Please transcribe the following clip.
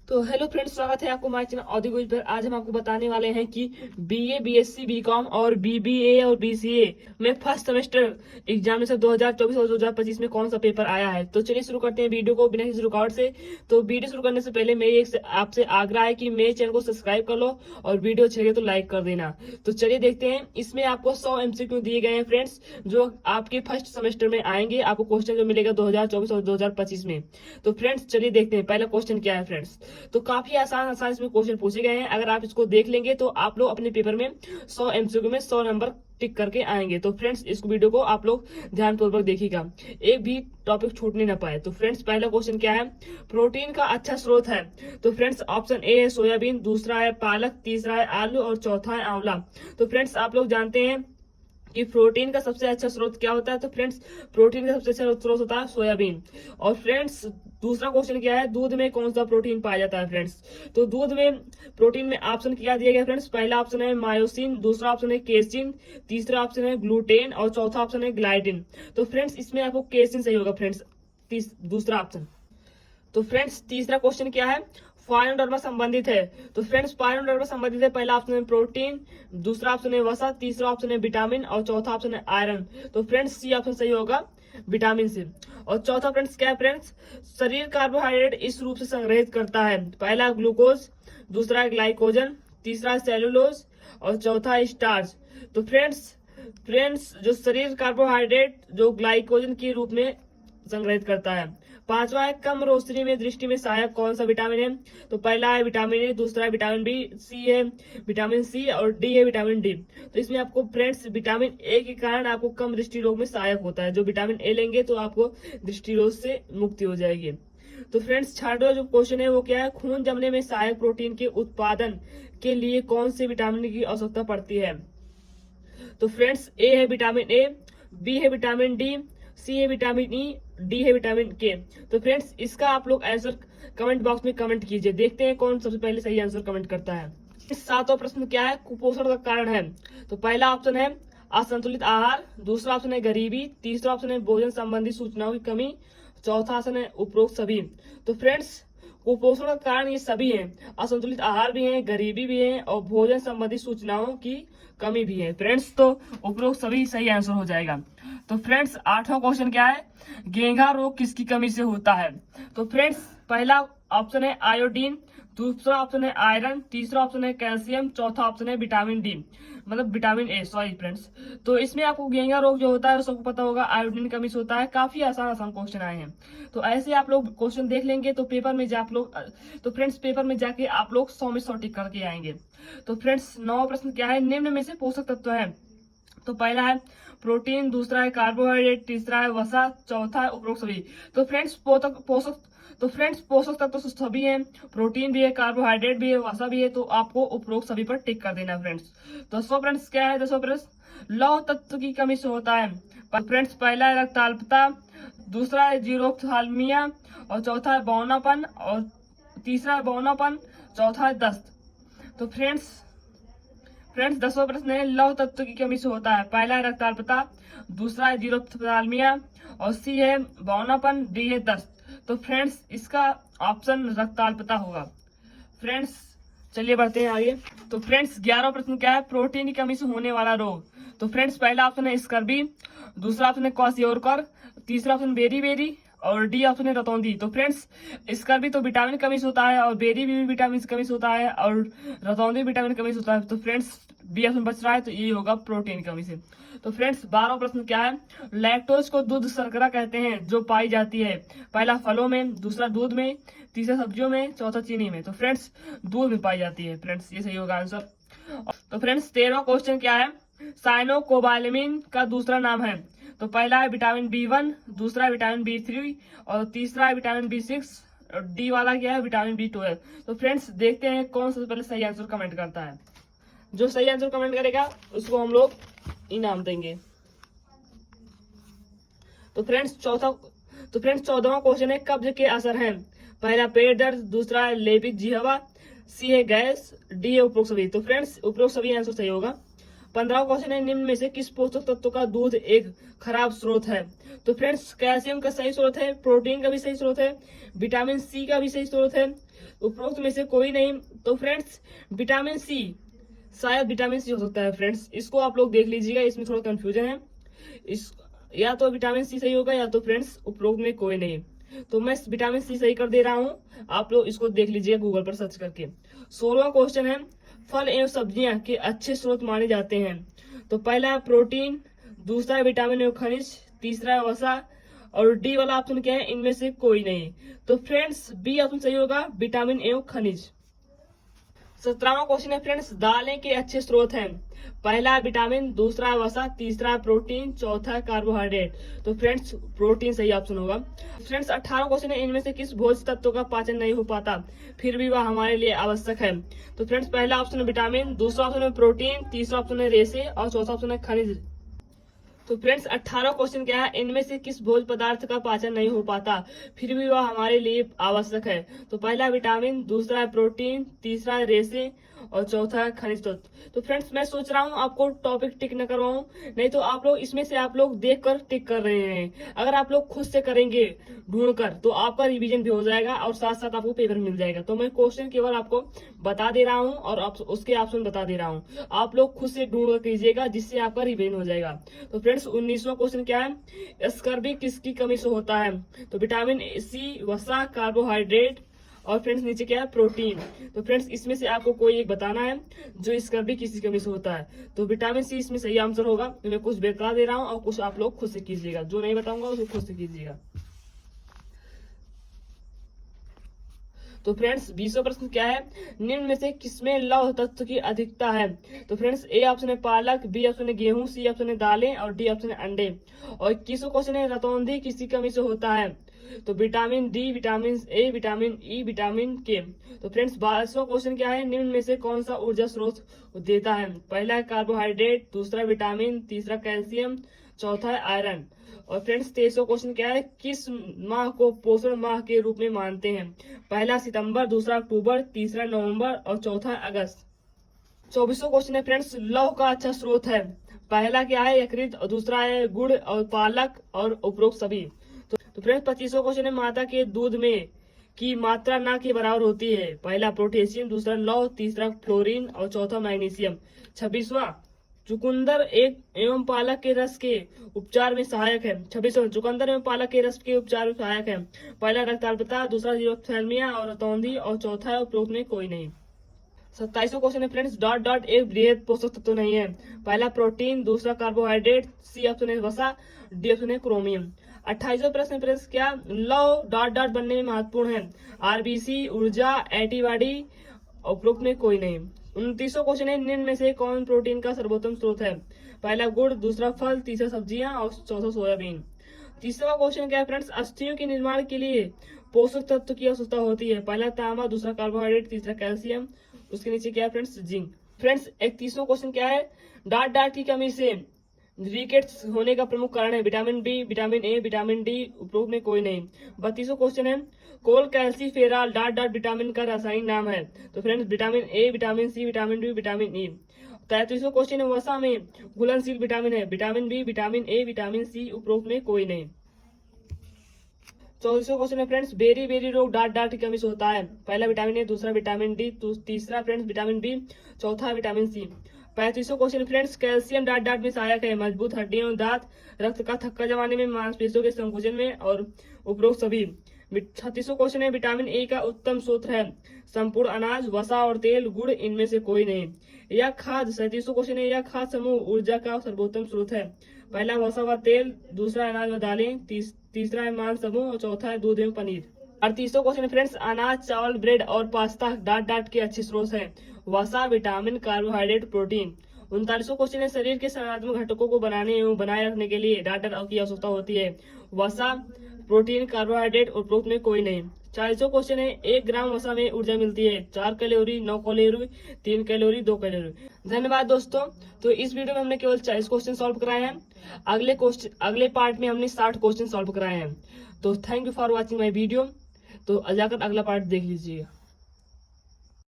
तो hello friends, स्वागत है आपको हमारे चैनल ऑडियो क्विज पर। आज हम आपको बताने वाले हैं कि बीए, बीएससी, बीकॉम और बीबीए और बीसीए में फर्स्ट सेमेस्टर एग्जामिनेशन 2024 और 2025 में कौन सा पेपर आया है। तो चलिए शुरू करते हैं वीडियो को बिना किसी रुकावट से। तो वीडियो शुरू करने से पहले मेरी आपसे आग्रह है कि मेरे चैनल को सब्सक्राइब कर लो और वीडियो अच्छी लगे तो लाइक कर देना। तो चलिए देखते हैं। इसमें आपको 100 MCQ दिए गए हैं फ्रेंड्स, जो आपके फर्स्ट सेमेस्टर में आएंगे। आपको क्वेश्चन जो मिलेगा 2024 और 2025 में। तो फ्रेंड्स चलिए देखते हैं पहला क्वेश्चन क्या है फ्रेंड्स। तो काफी आसान आसान इसमें क्वेश्चन पूछे गए हैं। अगर आप इसको देख लेंगे तो आप लोग अपने पेपर में 100 MCQ में 100 नंबर टिक करके आएंगे। तो फ्रेंड्स इस वीडियो को आप लोग ध्यानपूर्वक देखिएगा, एक भी टॉपिक छूटने ना पाए। तो फ्रेंड्स पहला क्वेश्चन क्या है, प्रोटीन का अच्छा स्रोत है। तो फ्रेंड्स ऑप्शन ए है सोयाबीन, दूसरा है पालक, तीसरा है आलू और चौथा है आंवला। तो फ्रेंड्स आप लोग जानते हैं कि प्रोटीन का सबसे अच्छा स्रोत क्या होता है। तो फ्रेंड्स प्रोटीन का सबसे अच्छा स्रोत होता है सोयाबीन। और फ्रेंड्स दूसरा क्वेश्चन क्या है, दूध में कौन सा प्रोटीन पाया जाता है फ्रेंड्स। तो दूध में प्रोटीन में ऑप्शन क्या दिया गया फ्रेंड्स। पहला ऑप्शन है मायोसिन, दूसरा ऑप्शन है केसिन, तीसरा ऑप्शन है ग्लूटेन और चौथा ऑप्शन है ग्लाइडिन। तो फ्रेंड्स इसमें आपको केसिन सही होगा फ्रेंड्स, दूसरा ऑप्शन। तो फ्रेंड्स तीसरा क्वेश्चन क्या है, पायरोनडर्मा संबंधित है। तो फ्रेंड्स पायरोनडर्मा संबंधित है। पहला ऑप्शन है प्रोटीन, दूसरा ऑप्शन है वसा, तीसरा ऑप्शन है विटामिन और चौथा ऑप्शन है आयरन। तो फ्रेंड्स सी ऑप्शन सही होगा, विटामिन से। और चौथा फ्रेंड्स क्या है फ्रेंड्स, शरीर कार्बोहाइड्रेट इस रूप से संग्रहित करता है। पहला ग्लूकोज, दूसरा है ग्लाइकोजन, तीसरा है सेलुलोज और चौथा है स्टार्च। तो फ्रेंड्स जो शरीर कार्बोहाइड्रेट जो ग्लाइकोजन के रूप में संग्रहित करता है। पांचवा है कम रोशनी में दृष्टि में सहायक कौन सा विटामिन है। तो पहला है विटामिन ए, दूसरा है विटामिन बी, सी है विटामिन सी और डी है विटामिन डी। तो इसमें आपको फ्रेंड्स विटामिन ए के कारण आपको कम दृष्टि रोग में सहायक होता है। जो विटामिन ए लेंगे तो आपको दृष्टि रोग से मुक्ति हो जाएगी। तो फ्रेंड्स छठवां जो क्वेश्चन है वो क्या है, खून जमने में सहायक प्रोटीन के उत्पादन के लिए कौन से विटामिन की आवश्यकता पड़ती है। तो फ्रेंड्स ए है विटामिन ए, बी है विटामिन डी, सी है विटामिन ई, डी है विटामिन के। तो फ्रेंड्स इसका आप लोग आंसर कमेंट बॉक्स में कमेंट कीजिए, देखते हैं कौन सबसे पहले सही आंसर कमेंट करता है। इस सातवां प्रश्न क्या है, कुपोषण का कारण है। तो पहला ऑप्शन है असंतुलित आहार, दूसरा ऑप्शन है गरीबी, तीसरा ऑप्शन है भोजन संबंधी सूचनाओं की कमी, चौथा ऑप्शन है उपरोक्त सभी। तो फ्रेंड्स कुपोषण का कारण ये सभी है, असंतुलित आहार भी है, गरीबी भी है और भोजन संबंधी सूचनाओं की कमी भी है। फ्रेंड्स तो उपरोक्त सभी सही आंसर हो जाएगा। तो फ्रेंड्स आठवां क्वेश्चन क्या है, घेंघा रोग किसकी कमी से होता है। तो फ्रेंड्स पहला ऑप्शन है आयोडीन, दूसरा ऑप्शन है आयरन, तीसरा ऑप्शन है कैल्शियम, चौथा ऑप्शन है विटामिन डी, मतलब विटामिन ए, सॉरी फ्रेंड्स। तो इसमें आपको घेंघा रोग जो होता है सबको पता होगा आयोडीन की कमी से होता है। काफी आसान आसान क्वेश्चन आए हैं, तो ऐसे आप लोग क्वेश्चन देख लेंगे तो पेपर में जा आप लोग तो फ्रेंड्स पेपर में जाके आप लोग 100 में 100 टिक करके आएंगे। तो फ्रेंड्स नौवां प्रश्न क्या है, निम्न में से पोषक तत्व है। तो पहला है प्रोटीन, दूसरा है कार्बोहाइड्रेट, तीसरा है वसा, चौथा है उपरोक्त सभी। तो फ्रेंड्स पोषक तत्व तो सभी हैं, प्रोटीन भी है, कार्बोहाइड्रेट भी है, वसा भी है। तो आपको उपरोक्त सभी पर टिक कर देना फ्रेंड्स। तो फ्रेंड्स क्या है, दसवां प्रश्न लौह तत्व की कमी से होता है। फ्रेंड्स पहला है रक्ताल्पता, दूसरा है जीरोथालमिया और चौथा है बौनापन और तीसरा है बौनापन, चौथा है दस्त। तो फ्रेंड्स दसवां प्रश्न है लौह तत्व की कमी से होता है। पहला है रक्ताल्पता, दूसरा है जीरोथालमिया और सी है बौनापन, डी है दस्त। तो फ्रेंड्स इसका ऑप्शन रक्ताल्पता होगा। फ्रेंड्स चलिए बढ़ते हैं आगे। तो फ्रेंड्स 11वां प्रश्न क्या है, प्रोटीन की कमी से होने वाला रोग। तो फ्रेंड्स पहला ऑप्शन है स्कर्वी, दूसरा ऑप्शन है क्वाशियोरकर, तीसरा ऑप्शन बेरी और डी ऑप्शन है रतौंधी। तो फ्रेंड्स स्कर्वी तो विटामिन कमी से होता है और बेरी भी विटामिन कमी से होता है और रतौंधी विटामिन कमी से होता है। तो फ्रेंड्स बी ऑप्शन बच रहा है, तो ये होगा प्रोटीन कमी से। तो फ्रेंड्स 12वां प्रश्न क्या है, लैक्टोज को दूध शर्करा कहते हैं जो पाई जाती है। पहला फलों में, दूसरा दूध में, तीसरा सब्जियों में, चौथा चीनी में। तो फ्रेंड्स दूध में पाई जाती है फ्रेंड्स, ये सही होगा आंसर। तो फ्रेंड्स 13वां क्वेश्चन क्या है, साइनोकोबालामिन का दूसरा नाम है। तो पहला है विटामिन B1, दूसरा है विटामिन B3 और तीसरा है विटामिन B6 और डी वाला क्या है विटामिन B12। तो फ्रेंड्स देखते हैं कौन सबसे पहले सही आंसर कमेंट करता है। जो सही आंसर कमेंट करेगा उसको हम लोग इनाम देंगे। तो फ्रेंड्स 14वां क्वेश्चन है कब्ज के असर हैं। पहला पेट दर्द, दूसरा है लेपित जिह्वा, सी है गैस, डी है उपरोक्त सभी। तो फ्रेंड्स उपरोक्त सभी आंसर सही होगा। 15वां क्वेश्चन है, निम्न में से किस पोषक तत्व का दूध एक खराब स्रोत है? तो फ्रेंड्स कैल्शियम का सही स्रोत है, प्रोटीन का भी सही स्रोत है, विटामिन सी का भी सही स्रोत है, उपरोक्त में से कोई नहीं। तो फ्रेंड्स विटामिन सी, शायद विटामिन सी हो सकता है फ्रेंड्स, इसको आप लोग देख लीजिएगा, इसमें थोड़ा कंफ्यूजन है। इस या तो विटामिन सी सही होगा या तो फ्रेंड्स उपरोक्त में कोई नहीं। तो मैं विटामिन सी सही कर दे रहा हूँ, आप लोग इसको देख लीजिए गूगल पर सर्च करके। 16वां क्वेश्चन है, फल एवं सब्जियां के अच्छे स्रोत माने जाते हैं? तो पहला है प्रोटीन, दूसरा है विटामिन एवं खनिज, तीसरा है वसा, और डी वाला ऑप्शन क्या है, इनमें से कोई नहीं। तो फ्रेंड्स बी ऑप्शन सही होगा, विटामिन एवं खनिज। 17वां क्वेश्चन है फ्रेंड्स, दालें के अच्छे स्रोत हैं? पहला है विटामिन, दूसरा है वसा, तीसरा है प्रोटीन, चौथा है कार्बोहाइड्रेट। तो फ्रेंड्स प्रोटीन सही ऑप्शन होगा। फ्रेंड्स 18वां क्वेश्चन है, इनमें से किस भोज्य तत्व का पाचन नहीं हो पाता फिर भी वह हमारे लिए आवश्यक है? तो फ्रेंड्स पहला ऑप्शन है विटामिन, दूसरा ऑप्शन है प्रोटीन, तीसरा ऑप्शन है रेशे और चौथा ऑप्शन है खनिज। तो फ्रेंड्स 18वां क्वेश्चन क्या है, इनमें से किस भोज्य पदार्थ का पाचन नहीं हो पाता फिर भी वह हमारे लिए आवश्यक है? तो पहला विटामिन, दूसरा है प्रोटीन, तीसरा है रेशे और चौथा है खनिज तत्व। तो फ्रेंड्स मैं सोच रहा हूँ आपको टॉपिक टिक न करवाऊं, नहीं तो आप लोग इसमें से आप लोग देख कर टिक कर रहे हैं। अगर आप लोग खुद से करेंगे ढूंढ कर तो आपका रिवीजन भी हो जाएगा और साथ साथ आपको पेपर मिल जाएगा। तो मैं क्वेश्चन केवल आपको बता दे रहा हूँ और उसके ऑप्शन बता दे रहा हूँ, आप लोग खुद से ढूंढ कर कीजिएगा जिससे आपका रिवीजन हो जाएगा। तो फ्रेंड्स 19वां क्वेश्चन क्या है, स्कर्वी किसकी कमी से होता है? तो विटामिन सी, वसा, कार्बोहाइड्रेट और फ्रेंड्स नीचे क्या है, प्रोटीन। तो फ्रेंड्स इसमें से आपको कोई एक बताना है जो स्कर्वी किसी कमी से होता है। तो विटामिन सी इसमें सही आंसर होगा। मैं कुछ बता दे रहा हूँ और कुछ आप लोग खुद से कीजिएगा, जो नहीं बताऊंगा उसको खुद से कीजिएगा। तो फ्रेंड्स 20वां प्रश्न क्या है, निम्न में से किसमें लौह तत्व की अधिकता है? तो फ्रेंड्स ए ऑप्शन है पालक, बी ऑप्शन है गेहूं, सी ऑप्शन है दालें और डी ऑप्शन है अंडे। और 21वां क्वेश्चन है, रतौंधी किसी कमी से होता है? तो vitamin D, vitamin A, vitamin E, vitamin के। तो फ्रेंड्स 22वां क्वेश्चन क्या है, निम्न में से कौन सा ऊर्जा स्रोत देता है? पहला है कार्बोहाइड्रेट, दूसरा विटामिन, तीसरा कैल्शियम, चौथा है आयरन। और फ्रेंड्स 23वां क्वेश्चन क्या है, किस माह को पोषण माह के रूप में मानते हैं? पहला सितंबर, दूसरा अक्टूबर, तीसरा नवंबर और चौथा अगस्त। 24वां क्वेश्चन है फ्रेंड्स, लौह का अच्छा स्रोत है? पहला क्या है, यकृत, और दूसरा है गुड़ और पालक और उपरोक्त सभी। तो फ्रेंड्स 25वां क्वेश्चन है, माता के दूध में की मात्रा ना के बराबर होती है? पहला पोटेशियम, दूसरा लौह, तीसरा फ्लोरीन और चौथा मैग्नीशियम। 26वां, चुकंदर एक एवं पालक के रस के उपचार में सहायक है? 26वां, चुकंदर एवं पालक के रस के उपचार में सहायक है? पहला रक्ताल्पता, दूसरा जीरोथैल्मिया और रतौंधी और चौथा है उपरोक्त में कोई नहीं। 27वां क्वेश्चन है फ्रेंड्स, डॉट डॉट एक बृहद पोषक तत्व नहीं है? पहला प्रोटीन, दूसरा कार्बोहाइड्रेट, सी ऑप्शन है वसा, डी ऑप्शन है क्रोमियम। 28वां प्रश्न फ्रेंड्स, क्या लौह डॉट डॉट बनने में महत्वपूर्ण है? आरबीसी, ऊर्जा, एंटीबॉडी, उपरोक्त में कोई नहीं। 29वां क्वेश्चन है, निम्न में से कौन प्रोटीन का सर्वोत्तम स्रोत है? पहला गुड़, दूसरा फल, तीसरा सब्जियां और चौथा सोयाबीन। 30वां क्वेश्चन क्या है फ्रेंड्स, अस्थियों के निर्माण के लिए पोषक तत्व की आवश्यकता होती है? पहला तांबा, दूसरा कार्बोहाइड्रेट, तीसरा कैल्शियम, उसके नीचे क्या है फ्रेंड्स, जिंक। फ्रेंड्स 31वां क्वेश्चन क्या है, डाट डाट की कमी से रिकेट्स होने का प्रमुख कारण है? Vitamin B, vitamin A, vitamin D, उपरोक्त में कोई नहीं। 32वां क्वेश्चन है, cholecalciferol dot dot vitamin का रासायनिक नाम है? तो friends vitamin A, vitamin C, vitamin D, vitamin E. 33वां क्वेश्चन है, वसा में घुलनशील विटामिन है? Vitamin B, vitamin A, vitamin C, उपरोक्त में कोई नहीं। 34वां क्वेश्चन है फ्रेंड्स, बेरी बेरी रोग डाट डाट की कमी से होता है? पहला विटामिन ए, दूसरा विटामिन डी, तीसरा फ्रेंड्स विटामिन बी, चौथा विटामिन सी। 35वां question friends, calcium dot dot में सहायक है? मजबूत हड्डियों, दांत, रक्त का थक्का जमाने में, मांसपेशियों के संकुचन में और उपरोक्त सभी। 36वां क्वेश्चन है, विटामिन ए का उत्तम स्रोत है? संपूर्ण अनाज, वसा और तेल, गुड़, इनमें से कोई नहीं। यह खाद 37वां क्वेश्चन है, यह खाद समूह ऊर्जा का सर्वोत्तम स्रोत है? पहला वसा व तेल, दूसरा अनाज व दालें, तीसरा है मांस समूह और चौथा है दूध एवं पनीर। 38वां क्वेश्चन फ्रेंड्स, अनाज, चावल, ब्रेड और पास्ता डाट डाट के अच्छे स्रोत हैं? वसा, विटामिन, कार्बोहाइड्रेट, प्रोटीन। 39वां क्वेश्चन है, शरीर के संरचनात्मक घटकों को बनाने एवं बनाए रखने के लिए डाट डाट की आवश्यकता होती है? वसा, प्रोटीन, कार्बोहाइड्रेट, उपरोक्त में कोई नहीं। 40वां क्वेश्चन है, 1 ग्राम वसा में ऊर्जा मिलती है? 4 कैलोरी, 9 कैलोरी, 3 कैलोरी, 2 कैलोरी। धन्यवाद दोस्तों। तो इस वीडियो में हमने केवल 40 क्वेश्चन सॉल्व कराए हैं। अगले पार्ट में हमने 60 क्वेश्चन सॉल्व कराए हैं। तो thank you for watching my video. तो जाकर अगला पार्ट देख लीजिएगा।